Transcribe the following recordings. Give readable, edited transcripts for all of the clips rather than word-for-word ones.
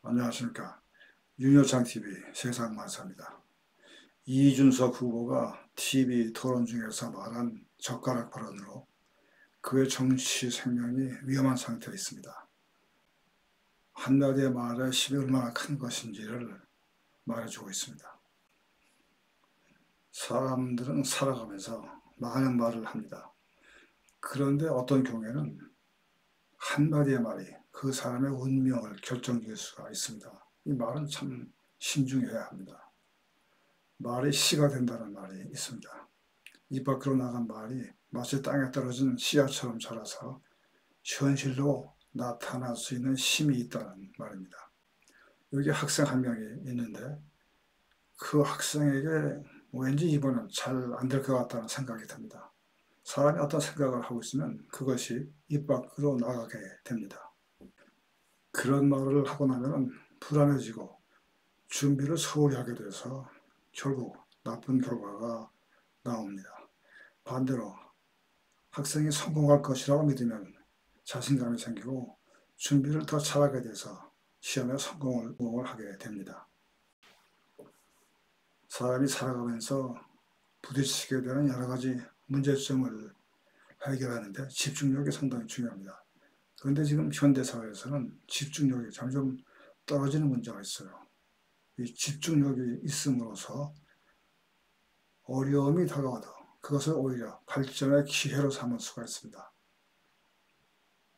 안녕하십니까. 윤여창TV 세상만사입니다. 이준석 후보가 TV 토론 중에서 말한 젓가락 발언으로 그의 정치 생명이 위험한 상태에 있습니다. 한마디의 말에 힘이 얼마나 큰 것인지를 말해주고 있습니다. 사람들은 살아가면서 많은 말을 합니다. 그런데 어떤 경우에는 한마디의 말이 그 사람의 운명을 결정지을 수가 있습니다. 이 말은 참 신중해야 합니다. 말이 씨가 된다는 말이 있습니다. 입 밖으로 나간 말이 마치 땅에 떨어진 씨앗처럼 자라서 현실로 나타날 수 있는 힘이 있다는 말입니다. 여기 학생 한 명이 있는데 그 학생에게 왠지 이번엔 잘 안 될 것 같다는 생각이 듭니다. 사람이 어떤 생각을 하고 있으면 그것이 입 밖으로 나가게 됩니다. 그런 말을 하고 나면 불안해지고 준비를 소홀히 하게 돼서 결국 나쁜 결과가 나옵니다. 반대로 학생이 성공할 것이라고 믿으면 자신감이 생기고 준비를 더 잘하게 돼서 시험에 성공을 하게 됩니다. 사람이 살아가면서 부딪히게 되는 여러 가지 문제점을 해결하는데 집중력이 상당히 중요합니다. 그런데 지금 현대사회에서는 집중력이 점점 떨어지는 문제가 있어요. 이 집중력이 있음으로써 어려움이 다가와도 그것을 오히려 발전의 기회로 삼을 수가 있습니다.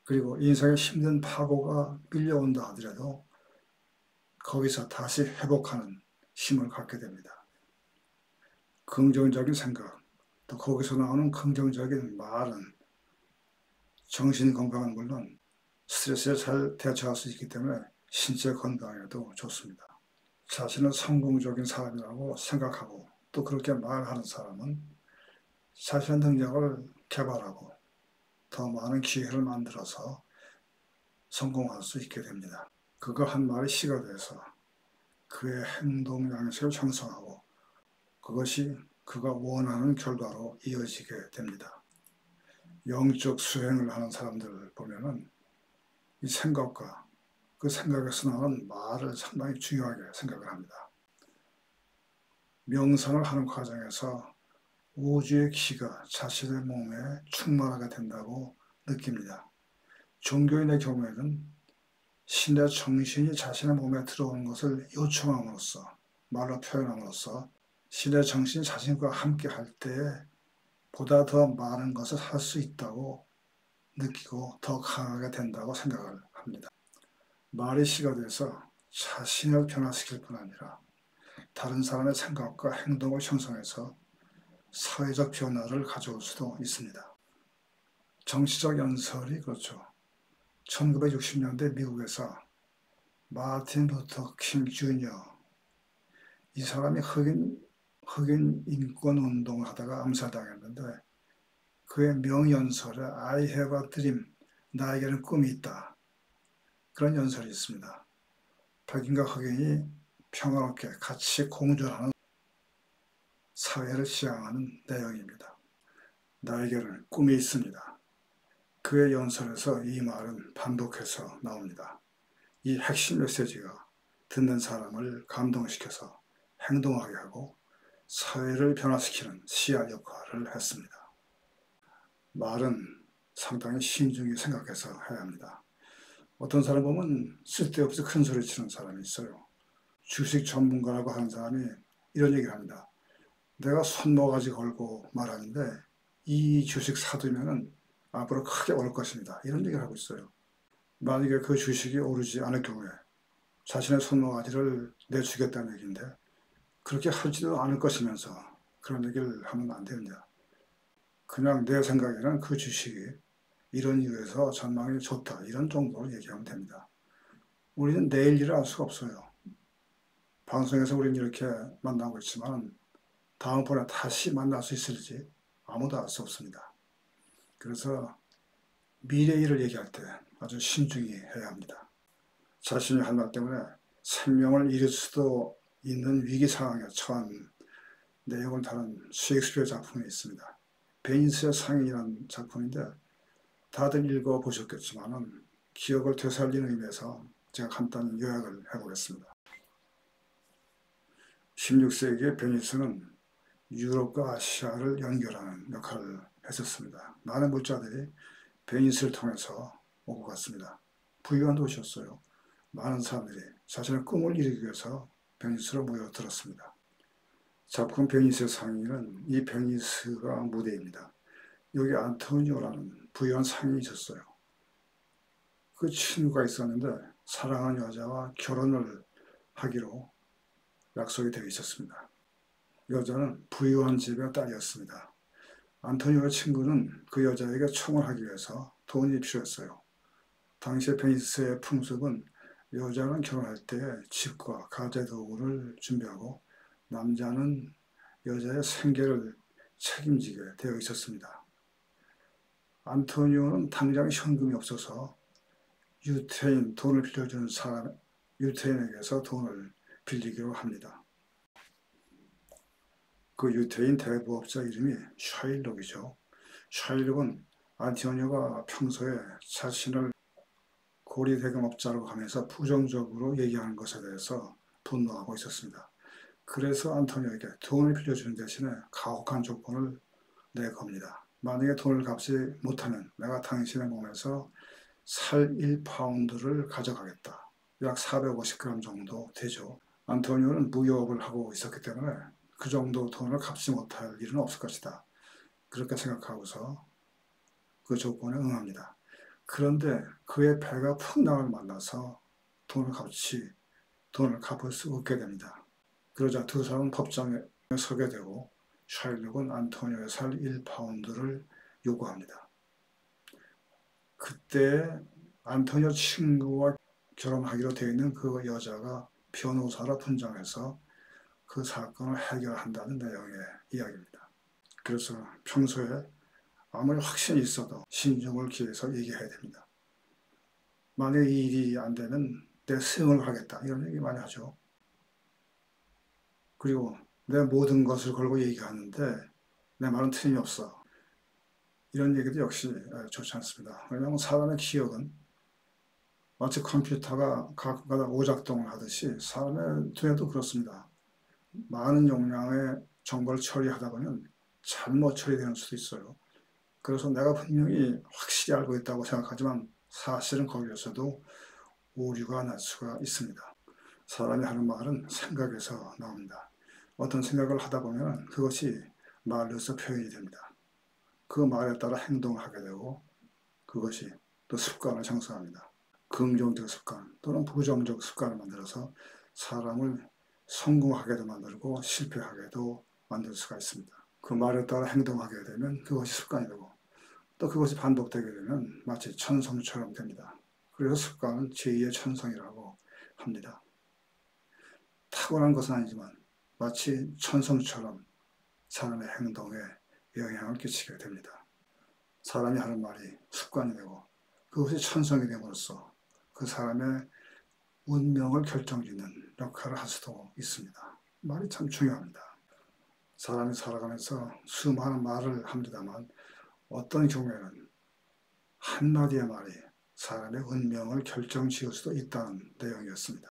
그리고 인생에 힘든 파고가 밀려온다 하더라도 거기서 다시 회복하는 힘을 갖게 됩니다. 긍정적인 생각, 또 거기서 나오는 긍정적인 말은 정신 건강은 물론 스트레스에 잘 대처할 수 있기 때문에 신체 건강에도 좋습니다. 자신은 성공적인 사람이라고 생각하고 또 그렇게 말하는 사람은 자신의 능력을 개발하고 더 많은 기회를 만들어서 성공할 수 있게 됩니다. 그가 한 말이 씨가 돼서 그의 행동 양식을 형성하고 그것이 그가 원하는 결과로 이어지게 됩니다. 영적 수행을 하는 사람들을 보면은 이 생각과 그 생각에서 나오는 말을 상당히 중요하게 생각을 합니다. 명상을 하는 과정에서 우주의 기가 자신의 몸에 충만하게 된다고 느낍니다. 종교인의 경우에는 신의 정신이 자신의 몸에 들어오는 것을 요청함으로써 말로 표현함으로써 신의 정신이 자신과 함께 할 때에 보다 더 많은 것을 할 수 있다고 느끼고 더 강하게 된다고 생각을 합니다. 말이 씨가 돼서 자신을 변화시킬 뿐 아니라 다른 사람의 생각과 행동을 형성해서 사회적 변화를 가져올 수도 있습니다. 정치적 연설이 그렇죠. 1960년대 미국에서 마틴 루터 킹 주니어, 이 사람이 흑인 인권 운동을 하다가 암살당했는데 그의 명연설에 I have a dream, 나에게는 꿈이 있다, 그런 연설이 있습니다. 백인과 흑인이 평화롭게 같이 공존하는 사회를 지향하는 내용입니다. 나에게는 꿈이 있습니다. 그의 연설에서 이 말은 반복해서 나옵니다. 이 핵심 메시지가 듣는 사람을 감동시켜서 행동하게 하고 사회를 변화시키는 씨앗 역할을 했습니다. 말은 상당히 신중히 생각해서 해야 합니다. 어떤 사람 보면 쓸데없이 큰 소리 치는 사람이 있어요. 주식 전문가라고 하는 사람이 이런 얘기를 합니다. 내가 손모가지 걸고 말하는데 이 주식 사두면 앞으로 크게 오를 것입니다. 이런 얘기를 하고 있어요. 만약에 그 주식이 오르지 않을 경우에 자신의 손모가지를 내주겠다는 얘기인데 그렇게 하지도 않을 것이면서 그런 얘기를 하면 안 됩니다. 그냥 내 생각에는 그 주식이 이런 이유에서 전망이 좋다, 이런 정도로 얘기하면 됩니다. 우리는 내일 일을 알 수가 없어요. 방송에서 우리는 이렇게 만나고 있지만 다음번에 다시 만날 수 있을지 아무도 알 수 없습니다. 그래서 미래 일을 얘기할 때 아주 신중히 해야 합니다. 자신이 할 말 때문에 생명을 잃을 수도 있는 위기 상황에 처한 내용을 다룬 셰익스피어 작품이 있습니다. 베니스의 상인이라는 작품인데 다들 읽어보셨겠지만 기억을 되살리는 의미에서 제가 간단히 요약을 해보겠습니다. 16세기의 베니스는 유럽과 아시아를 연결하는 역할을 했었습니다. 많은 물자들이 베니스를 통해서 오고 갔습니다. 부유한 도시였어요. 많은 사람들이 자신의 꿈을 이루기 위해서 베니스로 모여들었습니다. 작품 베니스의 상인은 이 베니스가 무대입니다. 여기 안토니오라는 부유한 상인이 있었어요. 그 친구가 있었는데 사랑하는 여자와 결혼을 하기로 약속이 되어 있었습니다. 여자는 부유한 집의 딸이었습니다. 안토니오의 친구는 그 여자에게 청혼하기 위해서 돈이 필요했어요. 당시의 베니스의 풍습은 여자는 결혼할 때 집과 가재도구를 준비하고 남자는 여자의 생계를 책임지게 되어 있었습니다. 안토니오는 당장 현금이 없어서 돈을 빌려주는 사람, 유태인에게서 돈을 빌리기로 합니다. 그 유태인 대부업자 이름이 샤일록이죠. 샤일록은 안토니오가 평소에 자신을 고리대금업자로 하면서 부정적으로 얘기하는 것에 대해서 분노하고 있었습니다. 그래서 안토니오에게 돈을 빌려주는 대신에 가혹한 조건을 내겁니다. 만약에 돈을 갚지 못하면 내가 당신의 몸에서 살 1파운드를 가져가겠다. 약 450g 정도 되죠. 안토니오는 무역을 하고 있었기 때문에 그 정도 돈을 갚지 못할 일은 없을 것이다. 그렇게 생각하고서 그 조건에 응합니다. 그런데 그의 배가 풍랑을 만나서 돈을 갚을 수 없게 됩니다. 그러자 두 사람은 법정에 서게 되고 샤일록은 안토니오의 살 1파운드를 요구합니다. 그때 안토니오 친구와 결혼하기로 되어 있는 그 여자가 변호사로 분장해서 그 사건을 해결한다는 내용의 이야기입니다. 그래서 평소에 아무리 확신이 있어도 신중을 기해서 얘기해야 됩니다. 만약에 이 일이 안 되면 내 승을 하겠다 이런 얘기 많이 하죠. 그리고 내 모든 것을 걸고 얘기하는데 내 말은 틀림이 없어. 이런 얘기도 역시 좋지 않습니다. 왜냐하면 사람의 기억은 마치 컴퓨터가 가끔가다 오작동을 하듯이 사람의 두뇌도 그렇습니다. 많은 용량의 정보를 처리하다 보면 잘못 처리되는 수도 있어요. 그래서 내가 분명히 확실히 알고 있다고 생각하지만 사실은 거기에서도 오류가 날 수가 있습니다. 사람이 하는 말은 생각에서 나옵니다. 어떤 생각을 하다 보면 그것이 말로서 표현이 됩니다. 그 말에 따라 행동하게 되고 그것이 또 습관을 형성합니다. 긍정적 습관 또는 부정적 습관을 만들어서 사람을 성공하게도 만들고 실패하게도 만들 수가 있습니다. 그 말에 따라 행동하게 되면 그것이 습관이 되고 또 그것이 반복되게 되면 마치 천성처럼 됩니다. 그래서 습관은 제2의 천성이라고 합니다. 타고난 것은 아니지만 마치 천성처럼 사람의 행동에 영향을 끼치게 됩니다. 사람이 하는 말이 습관이 되고 그것이 천성이 됨으로써 그 사람의 운명을 결정짓는 역할을 할 수도 있습니다. 말이 참 중요합니다. 사람이 살아가면서 수많은 말을 합니다만 어떤 경우에는 한마디의 말이 사람의 운명을 결정지을 수도 있다는 내용이었습니다.